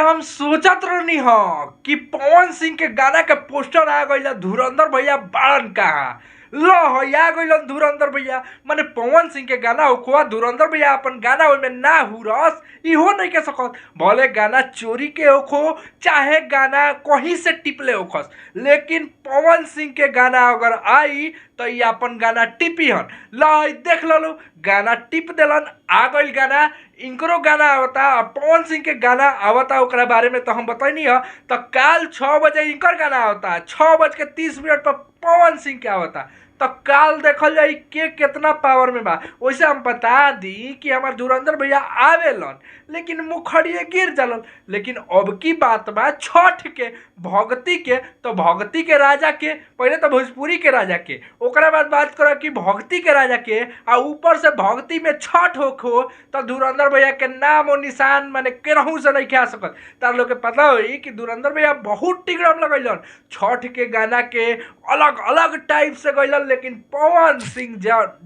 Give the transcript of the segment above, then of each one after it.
हम सोचत रहनी ह कि पवन सिंह के गाना के पोस्टर आ गइल धुरंधर भैया बाड़न कहा लो आ गइल धुरंधर भैया माने पवन सिंह के गाना होखवा धुरंधर भैया अपन गाना ओमे ना हुरस इहो नहीं के सकत भले गाना चोरी के होखो चाहे गाना कहीं से टिपले होखस लेकिन पवन सिंह के गाना अगर आई तो ये अपन गाना टिपी हन लो देख लो गाना टिप दिलन आ गइल गाना इनकरो गाना आवता पवन सिंह के गाना आवता ओकरा बारे में तो हम बताइनी है तो काल 6 बजे इनकर गाना आवता 6:30 पर पवन सिंह के आवता तो काल देखल जाई के कितना पावर में बा वैसे हम बता दी कि हमार धुरंधर भैया आवेलन लेकिन मुखड़िए गिर जालन लेकिन अब की बात बा छठ के भक्ति के तो भक्ति के राजा के पहले तो भोजपुरी के राजा के ओकरा बाद बात करो कि भक्ति के राजा के आ ऊपर से भक्ति में छठ होखो तो धुरंधर भैया के नाम और निशान माने केनहू से नहीं खा सकत तार लोग के पता होई कि धुरंधर भैया बहुत टिकड़म लगैलन छठ के गाना के अलग अलग टाइप से गइलन लेकिन पवन सिंह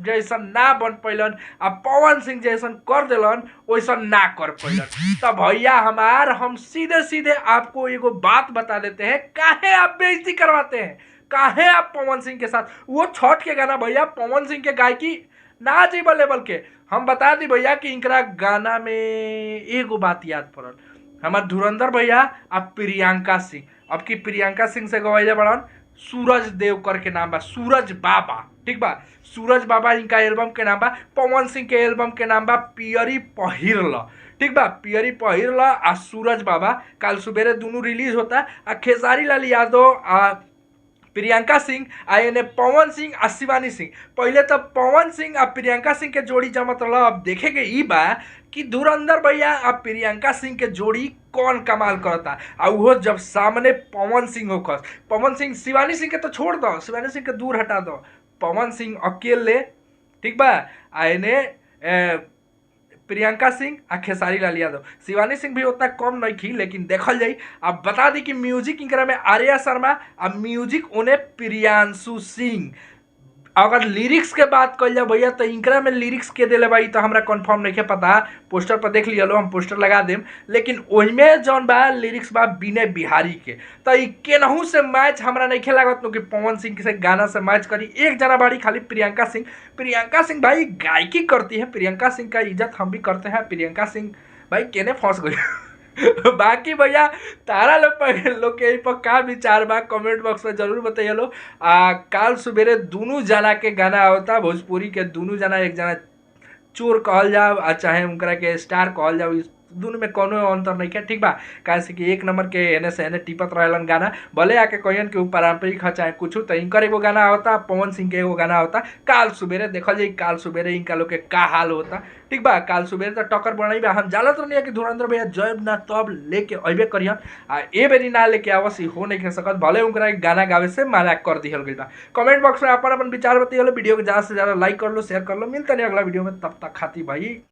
जैसन ना बन पैलन आ पवन सिंह जैसन कर दिलन वैसन ना कर पैलन तो भैया हमार हम सीधे सीधे आपको एगो बात बता देते हैं काहे आप बेइज्जती करवाते हैं काहे आप पवन सिंह के साथ वो छठ के गाना भैया पवन सिंह के गायकी ना जीबल लेवल के हम बता दी भैया कि इनकरा गाना में एगो बात याद पड़ल हमार धुरंधर भैया अब प्रियंका सिंह अब की प्रियंका सिंह से गवाइले बड़न सूरज देव करके नाम बा सूरज बाबा ठीक बा सूरज बाबा इनका एल्बम के नाम बा पवन सिंह के एल्बम के नाम बा पियरी पहिरल ठीक बा पियरी पहिरल आ सूरज बाबा कल सुबेरे दोनों रिलीज होता आ खेसारी लाल यादव आ प्रियंका सिंह आ एने पवन सिंह आ शिवानी सिंह पहले तो पवन सिंह आ प्रियंका सिंह के जोड़ी जमत रहा अब देखे के ई बा कि धुरंधर भैया आ प्रियंका सिंह के जोड़ी कौन कमाल करता आ वो जब सामने पवन सिंह होखस पवन सिंह शिवानी सिंह के तो छोड़ दो शिवानी सिंह के दूर हटा दो पवन सिंह अकेले ठीक बा आ एने प्रियंका सिंह आ खेसारी लाल यादव शिवानी सिंह भी उतना कम नहीं थी लेकिन देखल जाई अब बता दी कि म्यूजिक इनकरा में आर्या शर्मा आ म्यूजिक उन्हें प्रियांशु सिंह अगर लिरिक्स के बात कल जाए भैया तो इनकरा में लिरिक्स के दिले भाई तो हमरा कंफर्म नहीं है पता पोस्टर पर देख लिया लो हम पोस्टर लगा देम लेकिन ओहिमे जौन बा लिरिक्स बा विनय बिहारी के तो ई केनहू से मैच हमरा नहीं लागत कि पवन सिंह से गाना से मैच करी एक जना बाड़ी खाली प्रियंका सिंह भाई गायकी करती है प्रियंका सिंह का इज्जत हम भी करते हैं प्रियंका सिंह भाई केने फंस गई बाकी भैया तारा लोग के पर का विचार बा कमेंट बॉक्स में जरूर बताइए लो काल सुबेरे दोनों जना के गाना आवता भोजपुरी के दोनों जना एक जना चोर कहल जाओ आ चाहे उनकरा के स्टार कहल जाओ दोनों में कोनो अंतर नहीं है ठीक बा कैसे कि एक नंबर के एने से एने टिपत रहलन गाना भले आके कहन कि पारंपरिक है चाहे कुछ तो इनकर एगो गाना होता पवन सिंह के एगो गाना होता काल सुबेरे देखल जाए काल सुबेरे इनका लोग के का हाल होता ठीक बा काल सुबेरे तो टक्कर बनाई बा हम जानत रहनी कि धुरंधर भैया जब ना तब लेके अबे करियन आ ए बेरी ना लेके आवस हो नहीं सकत भले उनकरा गाना गावे से मना कर दिहल गइल बा कमेंट बॉक्स में अपन अपन विचार बताइए वीडियो को ज़्यादा से ज़्यादा लाइक कर लो शेयर कर लो मिलता नहीं अगला वीडियो में तब तक खाती भाई।